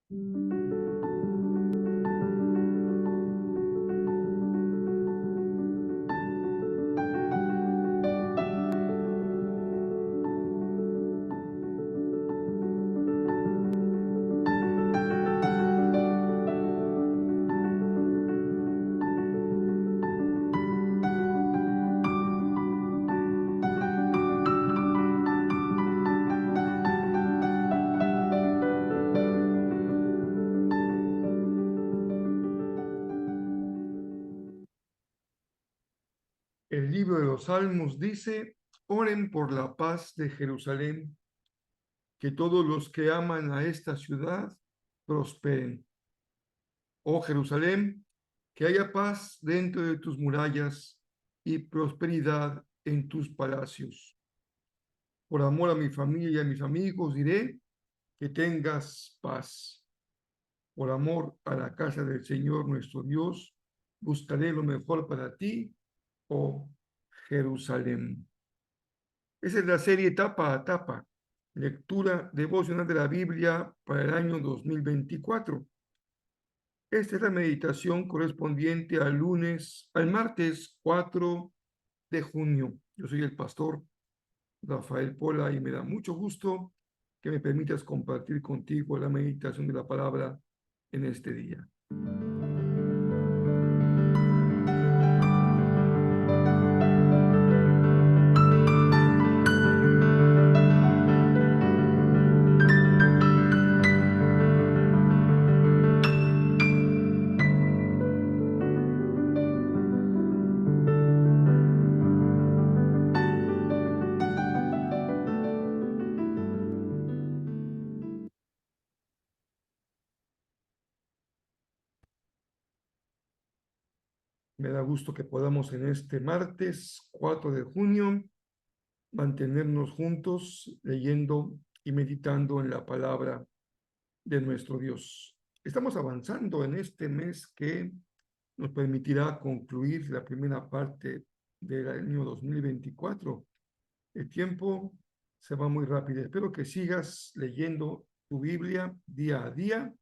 El libro de los Salmos dice: oren por la paz de Jerusalén, que todos los que aman a esta ciudad prosperen. Oh Jerusalén, que haya paz dentro de tus murallas y prosperidad en tus palacios. Por amor a mi familia y a mis amigos diré que tengas paz. Por amor a la casa del Señor nuestro Dios, buscaré lo mejor para ti, oh Jerusalén. Esa es la serie Tapa a Tapa, lectura devocional de la Biblia para el año 2024. Esta es la meditación correspondiente al martes 4 de junio. Yo soy el pastor Rafael Pola y me da mucho gusto que me permitas compartir contigo la meditación de la palabra en este día. Me da gusto que podamos en este martes 4 de junio mantenernos juntos leyendo y meditando en la palabra de nuestro Dios. Estamos avanzando en este mes que nos permitirá concluir la primera parte del año 2024. El tiempo se va muy rápido. Espero que sigas leyendo tu Biblia día a día.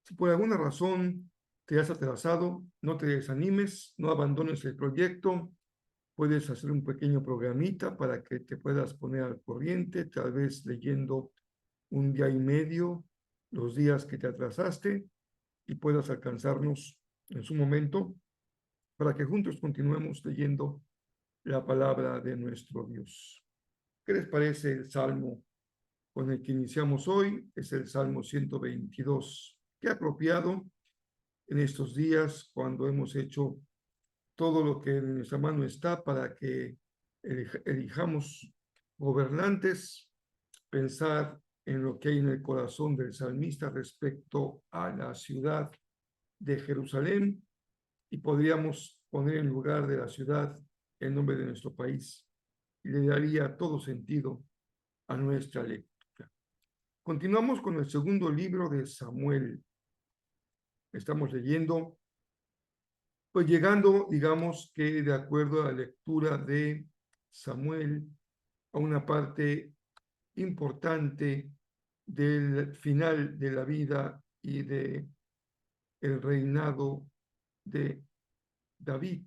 Si por alguna razón te has atrasado, no te desanimes, no abandones el proyecto. Puedes hacer un pequeño programita para que te puedas poner al corriente, tal vez leyendo un día y medio, los días que te atrasaste, y puedas alcanzarnos en su momento para que juntos continuemos leyendo la palabra de nuestro Dios. ¿Qué les parece el salmo con el que iniciamos hoy? Es el Salmo 122. Qué apropiado en estos días cuando hemos hecho todo lo que en nuestra mano está para que elijamos gobernantes, pensar en lo que hay en el corazón del salmista respecto a la ciudad de Jerusalén, y podríamos poner en lugar de la ciudad el nombre de nuestro país, y le daría todo sentido a nuestra lectura. Continuamos con el segundo libro de Samuel. Estamos leyendo, pues llegando, digamos que de acuerdo a la lectura de Samuel, a una parte importante del final de la vida y de el reinado de David,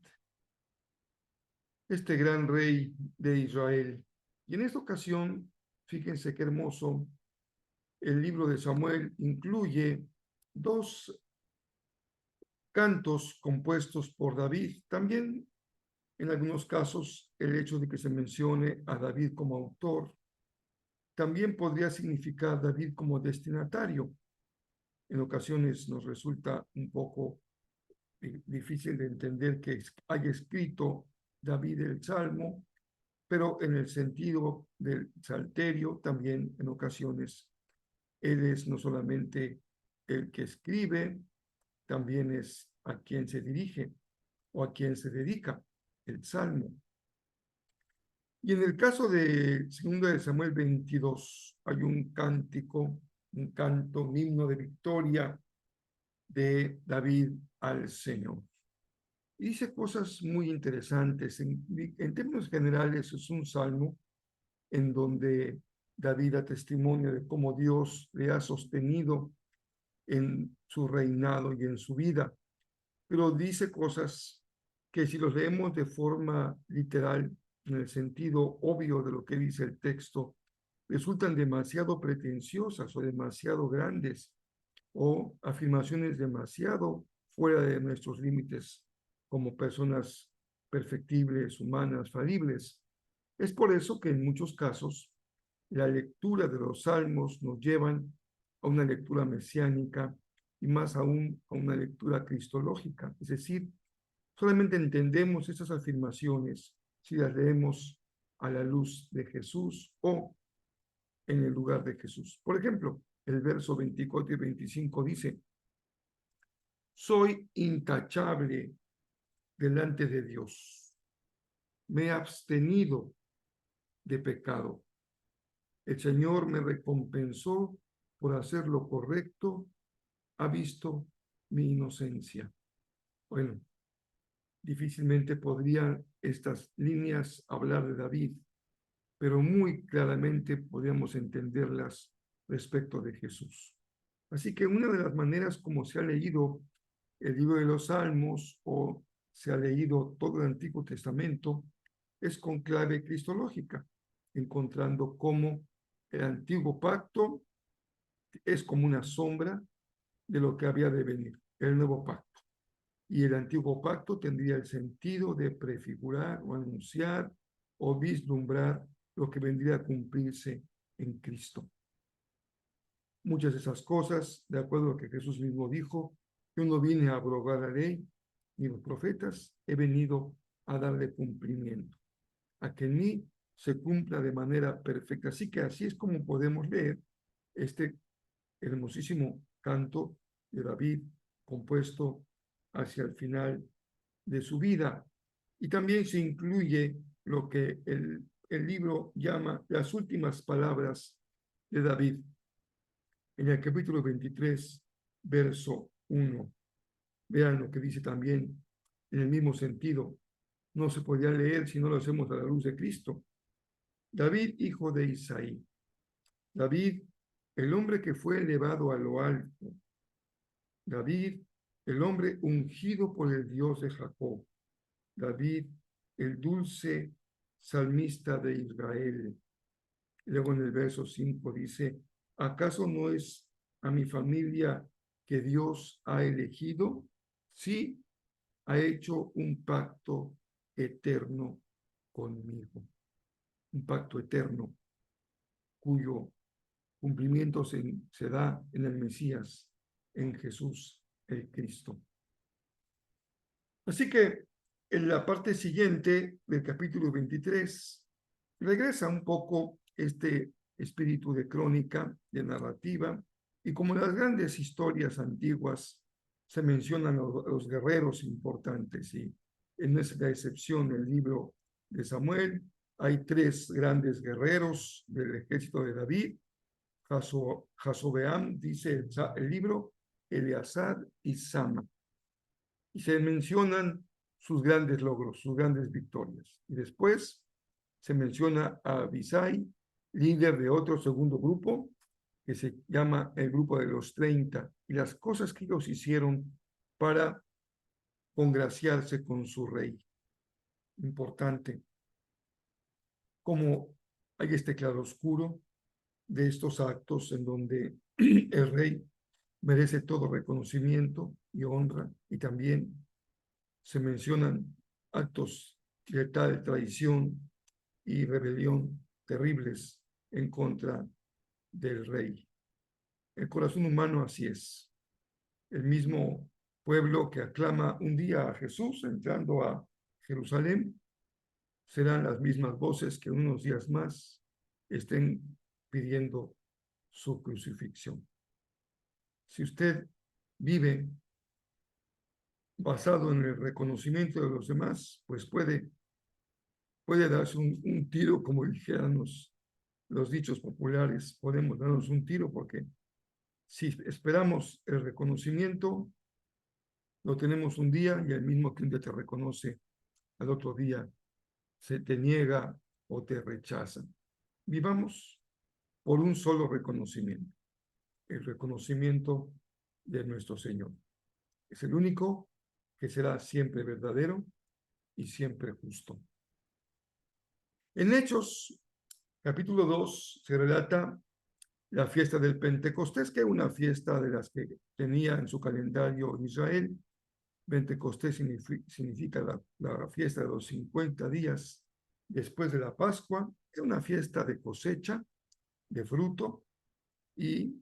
este gran rey de Israel. Y en esta ocasión, fíjense qué hermoso, el libro de Samuel incluye dos cantos compuestos por David. También, en algunos casos, el hecho de que se mencione a David como autor también podría significar David como destinatario. En ocasiones nos resulta un poco difícil de entender que haya escrito David el Salmo, pero en el sentido del salterio también en ocasiones él es no solamente el que escribe, también es a quien se dirige o a quien se dedica el Salmo. Y en el caso de 2 de Samuel 22 hay un cántico, un canto, un himno de victoria de David al Señor. Y dice cosas muy interesantes. En términos generales es un salmo en donde David da testimonio de cómo Dios le ha sostenido en su reinado y en su vida, pero dice cosas que si los leemos de forma literal, en el sentido obvio de lo que dice el texto, resultan demasiado pretenciosas o demasiado grandes o afirmaciones demasiado fuera de nuestros límites como personas perfectibles, humanas, falibles. Es por eso que en muchos casos la lectura de los salmos nos llevan a una lectura mesiánica y más aún a una lectura cristológica, es decir, solamente entendemos estas afirmaciones si las leemos a la luz de Jesús o en el lugar de Jesús. Por ejemplo, el verso 24 y 25 dice, soy intachable delante de Dios, me he abstenido de pecado. El Señor me recompensó por hacer lo correcto, ha visto mi inocencia. Bueno, difícilmente podrían estas líneas hablar de David, pero muy claramente podríamos entenderlas respecto de Jesús. Así que una de las maneras como se ha leído el libro de los Salmos o se ha leído todo el Antiguo Testamento es con clave cristológica, encontrando cómo el antiguo pacto es como una sombra de lo que había de venir, el nuevo pacto. Y el antiguo pacto tendría el sentido de prefigurar o anunciar o vislumbrar lo que vendría a cumplirse en Cristo. Muchas de esas cosas, de acuerdo a lo que Jesús mismo dijo, yo no vine a abrogar la ley ni los profetas, he venido a darle cumplimiento, a que en mí se cumpla de manera perfecta. Así que así es como podemos leer este hermosísimo canto de David compuesto hacia el final de su vida. Y también se incluye lo que el libro llama las últimas palabras de David. En el capítulo 23, verso 1. Vean lo que dice también en el mismo sentido. No se podía leer si no lo hacemos a la luz de Cristo. David, hijo de Isaí. David, el hombre que fue elevado a lo alto. David, el hombre ungido por el Dios de Jacob. David, el dulce salmista de Israel. Luego en el verso 5 dice, ¿acaso no es a mi familia que Dios ha elegido? Sí, ha hecho un pacto eterno conmigo. Un pacto eterno cuyo cumplimiento se da en el Mesías, en Jesús el Cristo. Así que en la parte siguiente del capítulo 23 regresa un poco este espíritu de crónica, de narrativa, y como en las grandes historias antiguas se mencionan los guerreros importantes, y no es la excepción el libro de Samuel, hay tres grandes guerreros del ejército de David, Jasobeam, dice el libro, Eleazar y Sama, y se mencionan sus grandes logros, sus grandes victorias. Y después se menciona a Abisai, líder de otro segundo grupo, que se llama el grupo de los 30, y las cosas que ellos hicieron para congraciarse con su rey. Importante. Como hay este claroscuro de estos actos en donde el rey merece todo reconocimiento y honra, y también se mencionan actos de tal traición y rebelión terribles en contra del rey. El corazón humano así es. El mismo pueblo que aclama un día a Jesús entrando a Jerusalén, serán las mismas voces que unos días más estén pidiendo su crucifixión. Si usted vive basado en el reconocimiento de los demás, pues puede darse un tiro, como dijeran los dichos populares, podemos darnos un tiro porque si esperamos el reconocimiento, lo tenemos un día y el mismo que un día te reconoce, al otro día se te niega o te rechaza. Vivamos por un solo reconocimiento, el reconocimiento de nuestro Señor. Es el único que será siempre verdadero y siempre justo. En Hechos, capítulo 2, se relata la fiesta del Pentecostés, que es una fiesta de las que tenía en su calendario Israel. Pentecostés significa la fiesta de los 50 días después de la Pascua. Es una fiesta de cosecha, de fruto, y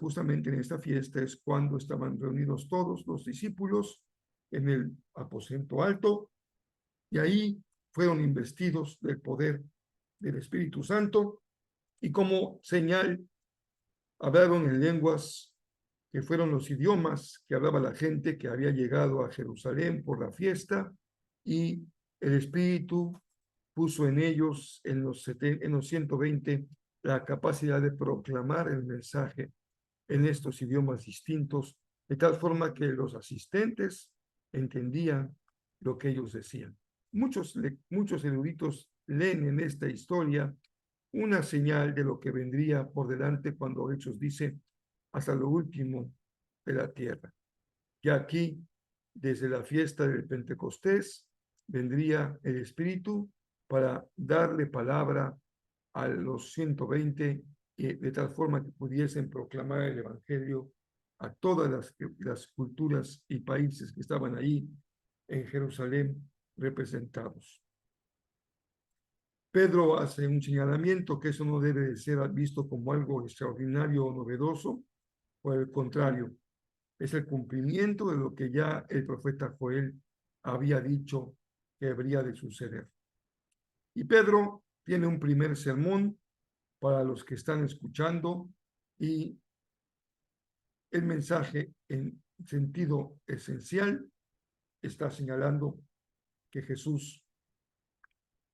justamente en esta fiesta es cuando estaban reunidos todos los discípulos en el aposento alto, y ahí fueron investidos del poder del Espíritu Santo, y como señal hablaron en lenguas que fueron los idiomas que hablaba la gente que había llegado a Jerusalén por la fiesta, y el Espíritu puso en ellos, en los 120, la capacidad de proclamar el mensaje en estos idiomas distintos, de tal forma que los asistentes entendían lo que ellos decían. Muchos eruditos leen en esta historia una señal de lo que vendría por delante cuando Hechos dice hasta lo último de la tierra. Y aquí, desde la fiesta del Pentecostés, vendría el Espíritu para darle palabra a los 120, de tal forma que pudiesen proclamar el Evangelio a todas las culturas y países que estaban ahí en Jerusalén representados. Pedro hace un señalamiento que eso no debe de ser visto como algo extraordinario o novedoso, por el contrario, es el cumplimiento de lo que ya el profeta Joel había dicho que habría de suceder. Y Pedro tiene un primer sermón para los que están escuchando, y el mensaje en sentido esencial está señalando que Jesús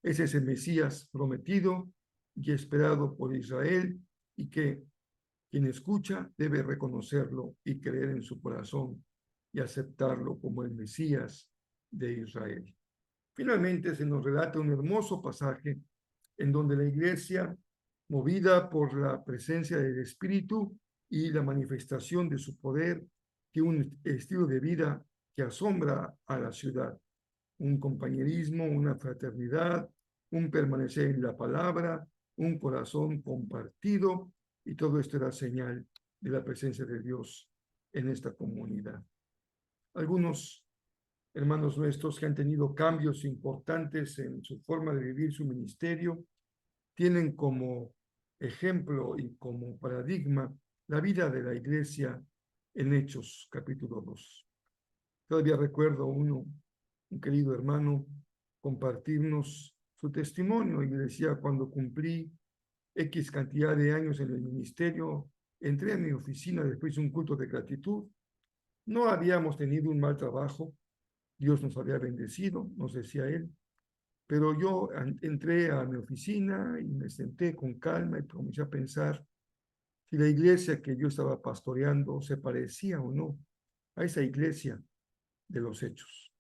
es ese Mesías prometido y esperado por Israel, y que quien escucha debe reconocerlo y creer en su corazón y aceptarlo como el Mesías de Israel. Finalmente se nos relata un hermoso pasaje en donde la iglesia, movida por la presencia del Espíritu y la manifestación de su poder, tiene un estilo de vida que asombra a la ciudad. Un compañerismo, una fraternidad, un permanecer en la palabra, un corazón compartido, y todo esto era señal de la presencia de Dios en esta comunidad. Algunos hermanos nuestros que han tenido cambios importantes en su forma de vivir su ministerio tienen como ejemplo y como paradigma la vida de la iglesia en Hechos capítulo 2. Todavía recuerdo un querido hermano compartirnos su testimonio, y me decía: cuando cumplí X cantidad de años en el ministerio, entré a mi oficina después de un culto de gratitud. No habíamos tenido un mal trabajo, Dios nos había bendecido, nos decía él, pero yo entré a mi oficina y me senté con calma y comencé a pensar si la iglesia que yo estaba pastoreando se parecía o no a esa iglesia de los Hechos.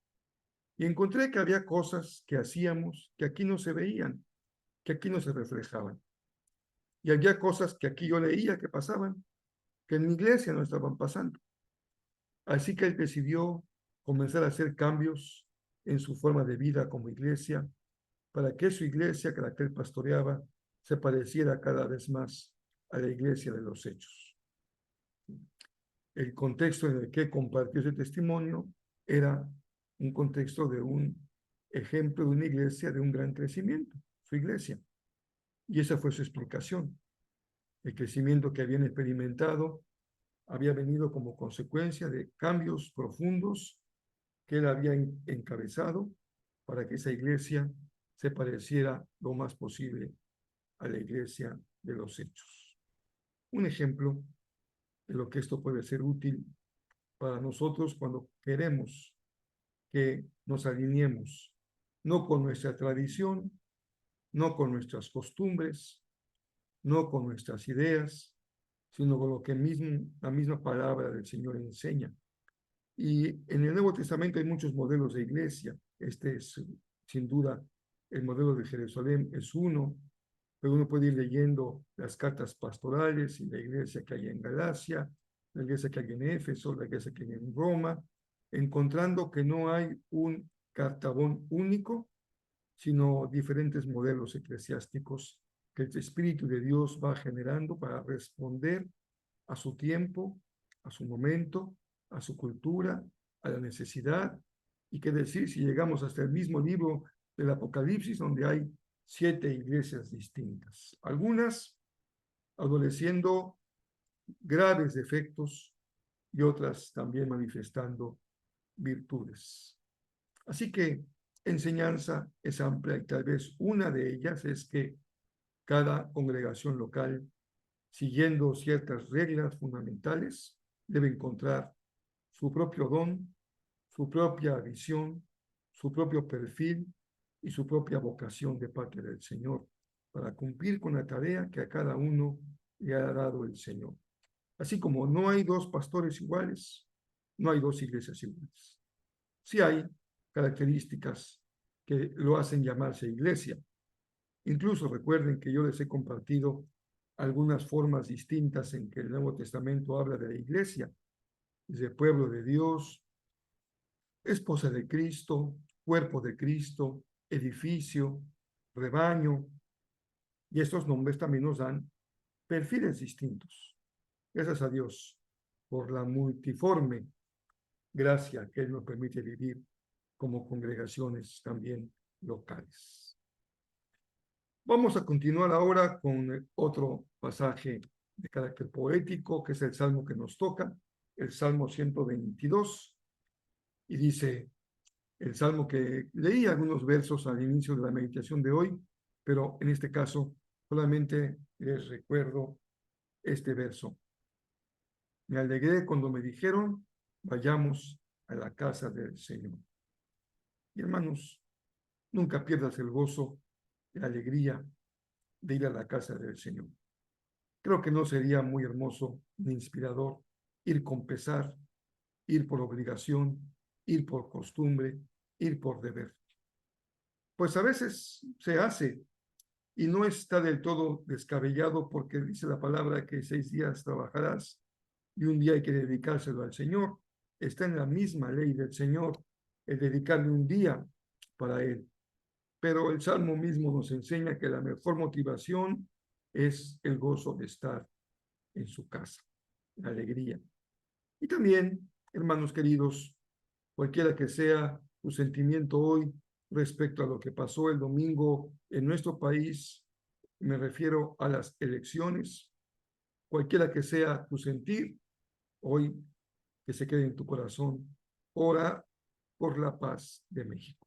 Y encontré que había cosas que hacíamos que aquí no se veían, que aquí no se reflejaban. Y había cosas que aquí yo leía que pasaban, que en mi iglesia no estaban pasando. Así que él decidió comenzar a hacer cambios en su forma de vida como iglesia, para que su iglesia, que la que él pastoreaba, se pareciera cada vez más a la iglesia de los Hechos. El contexto en el que compartió ese testimonio era un contexto de un ejemplo de una iglesia de un gran crecimiento, su iglesia. Y esa fue su explicación. El crecimiento que habían experimentado había venido como consecuencia de cambios profundos que él había encabezado para que esa iglesia se pareciera lo más posible a la iglesia de los Hechos. Un ejemplo de lo que esto puede ser útil para nosotros cuando queremos que nos alineemos, no con nuestra tradición, no con nuestras costumbres, no con nuestras ideas, sino con lo que la misma palabra del Señor enseña. Y en el Nuevo Testamento hay muchos modelos de iglesia. Este es, sin duda, el modelo de Jerusalén es uno, pero uno puede ir leyendo las cartas pastorales y la iglesia que hay en Galacia, la iglesia que hay en Éfeso, la iglesia que hay en Roma, encontrando que no hay un cartabón único, sino diferentes modelos eclesiásticos que el Espíritu de Dios va generando para responder a su tiempo, a su momento, a su cultura, a la necesidad. Y qué decir si llegamos hasta el mismo libro del Apocalipsis, donde hay 7 iglesias distintas, algunas adoleciendo graves defectos y otras también manifestando virtudes. Así que enseñanza es amplia y tal vez una de ellas es que cada congregación local, siguiendo ciertas reglas fundamentales, debe encontrar su propio don, su propia visión, su propio perfil y su propia vocación de parte del Señor para cumplir con la tarea que a cada uno le ha dado el Señor. Así como no hay 2 pastores iguales, no hay 2 iglesias iguales. Sí hay características que lo hacen llamarse iglesia. Incluso recuerden que yo les he compartido algunas formas distintas en que el Nuevo Testamento habla de la iglesia, desde pueblo de Dios, esposa de Cristo, cuerpo de Cristo, edificio, rebaño, y estos nombres también nos dan perfiles distintos. Gracias a Dios por la multiforme gracia que Él nos permite vivir como congregaciones también locales. Vamos a continuar ahora con otro pasaje de carácter poético, que es el salmo que nos toca, el Salmo 122, y dice el salmo que leí algunos versos al inicio de la meditación de hoy, pero en este caso solamente les recuerdo este verso. Me alegré cuando me dijeron, vayamos a la casa del Señor. Y hermanos, nunca pierdas el gozo, la alegría de ir a la casa del Señor. Creo que no sería muy hermoso ni inspirador ir con pesar, ir por obligación, ir por costumbre, ir por deber. Pues a veces se hace y no está del todo descabellado porque dice la palabra que 6 días trabajarás y un día hay que dedicárselo al Señor. Está en la misma ley del Señor el dedicarle un día para Él. Pero el Salmo mismo nos enseña que la mejor motivación es el gozo de estar en su casa, la alegría. Y también, hermanos queridos, cualquiera que sea tu sentimiento hoy respecto a lo que pasó el domingo en nuestro país, me refiero a las elecciones, cualquiera que sea tu sentir, hoy que se quede en tu corazón, ora por la paz de México,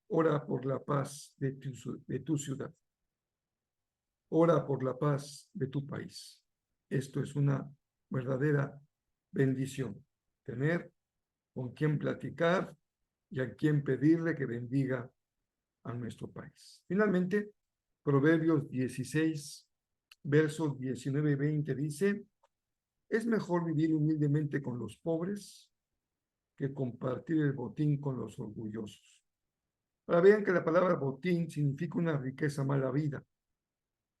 ora por la paz de tu ciudad, ora por la paz de tu país. Esto es una verdadera bendición, tener con quien platicar y a quien pedirle que bendiga a nuestro país. Finalmente, Proverbios 16, versos 19 y 20 dice, es mejor vivir humildemente con los pobres que compartir el botín con los orgullosos. Ahora vean que la palabra botín significa una riqueza mala vida,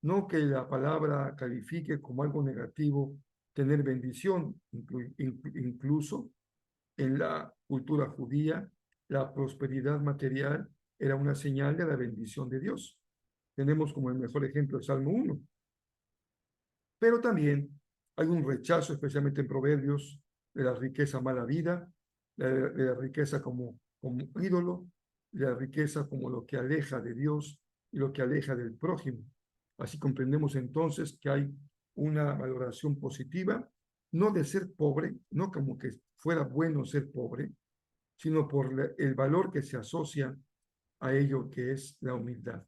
no que la palabra califique como algo negativo tener bendición, incluso en la cultura judía, la prosperidad material era una señal de la bendición de Dios. Tenemos como el mejor ejemplo el Salmo 1. Pero también hay un rechazo, especialmente en Proverbios, de la riqueza mala vida, de la riqueza como ídolo, de la riqueza como lo que aleja de Dios y lo que aleja del prójimo. Así comprendemos entonces que hay una valoración positiva, no de ser pobre, no como que fuera bueno ser pobre, sino por el valor que se asocia a ello, que es la humildad.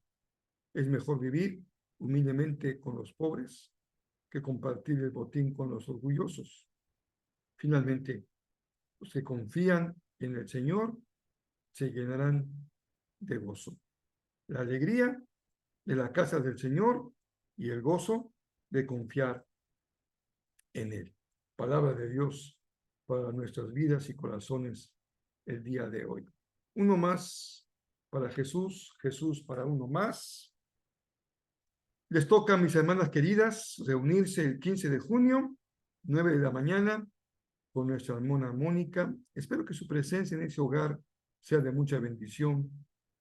Es mejor vivir humildemente con los pobres que compartir el botín con los orgullosos. Finalmente, los que confían en el Señor se llenarán de gozo. La alegría de la casa del Señor y el gozo de confiar en Él. Palabra de Dios para nuestras vidas y corazones el día de hoy. Uno más para Jesús, Jesús para uno más. Les toca a mis hermanas queridas reunirse el 15 de junio, 9 de la mañana, con nuestra hermana Mónica. Espero que su presencia en ese hogar sea de mucha bendición,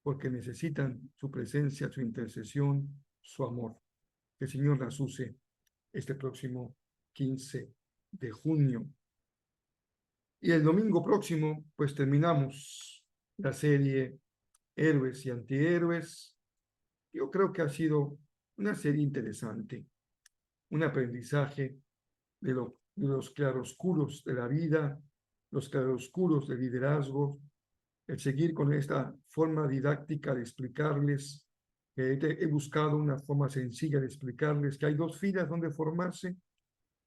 porque necesitan su presencia, su intercesión, su amor. Que el Señor las use este próximo 15 de junio. Y el domingo próximo, pues terminamos la serie Héroes y Antihéroes. Yo creo que ha sido una serie interesante, un aprendizaje de los claroscuros de la vida, los claroscuros del liderazgo, el seguir con esta forma didáctica de explicarles, que he buscado una forma sencilla de explicarles que hay dos filas donde formarse,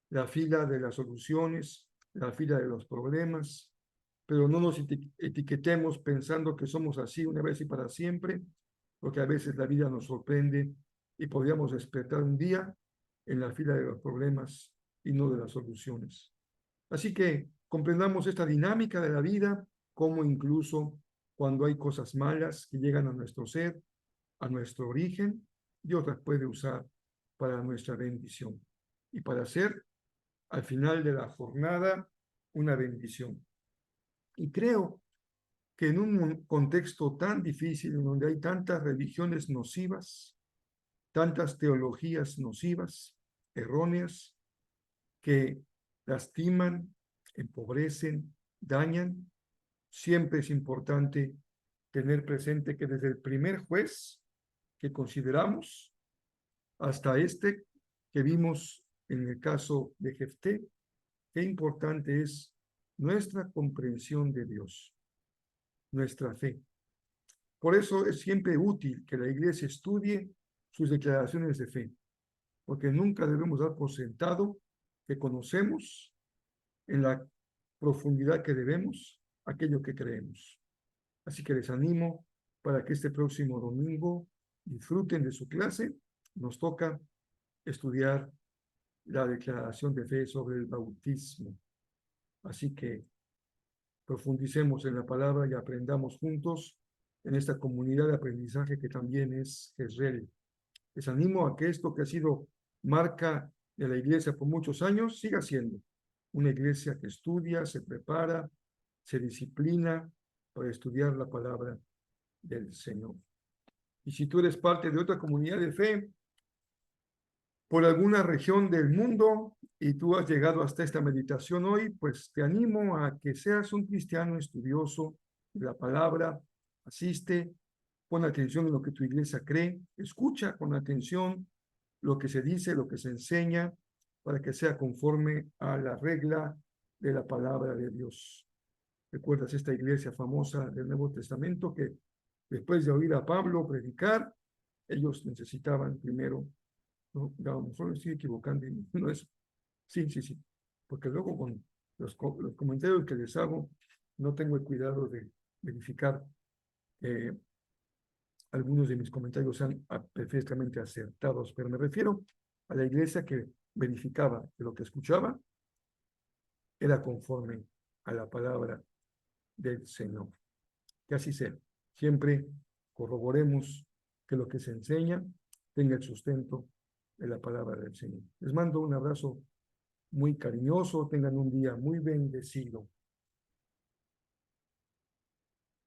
la fila de las soluciones, la fila de los problemas, pero no nos etiquetemos pensando que somos así una vez y para siempre, porque a veces la vida nos sorprende y podríamos despertar un día en la fila de los problemas y no de las soluciones. Así que comprendamos esta dinámica de la vida, como incluso cuando hay cosas malas que llegan a nuestro ser, a nuestro origen, Dios las puede usar para nuestra bendición y para hacer al final de la jornada una bendición. Y creo que en un contexto tan difícil, en donde hay tantas religiones nocivas, tantas teologías nocivas, erróneas, que lastiman, empobrecen, dañan, siempre es importante tener presente que desde el primer juez que consideramos hasta este que vimos en el caso de Jefté, qué importante es nuestra comprensión de Dios, nuestra fe. Por eso es siempre útil que la iglesia estudie sus declaraciones de fe, porque nunca debemos dar por sentado que conocemos en la profundidad que debemos aquello que creemos. Así que les animo para que este próximo domingo disfruten de su clase. Nos toca estudiar la declaración de fe sobre el bautismo. Así que profundicemos en la palabra y aprendamos juntos en esta comunidad de aprendizaje que también es Jezreel. Les animo a que esto que ha sido marca de la iglesia por muchos años siga siendo una iglesia que estudia, se prepara, se disciplina para estudiar la palabra del Señor. Y si tú eres parte de otra comunidad de fe, por alguna región del mundo y tú has llegado hasta esta meditación hoy, pues te animo a que seas un cristiano estudioso de la palabra, asiste, pon atención en lo que tu iglesia cree, escucha con atención lo que se dice, lo que se enseña, para que sea conforme a la regla de la palabra de Dios. ¿Recuerdas esta iglesia famosa del Nuevo Testamento que después de oír a Pablo predicar, ellos necesitaban primero, no, a lo mejor me estoy equivocando, no es, sí, sí, sí, porque luego con los comentarios que les hago, no tengo el cuidado de verificar que algunos de mis comentarios sean perfectamente acertados, pero me refiero a la iglesia que verificaba que lo que escuchaba era conforme a la palabra del Señor. Que así sea. Siempre corroboremos que lo que se enseña tenga el sustento de la palabra del Señor. Les mando un abrazo muy cariñoso, tengan un día muy bendecido.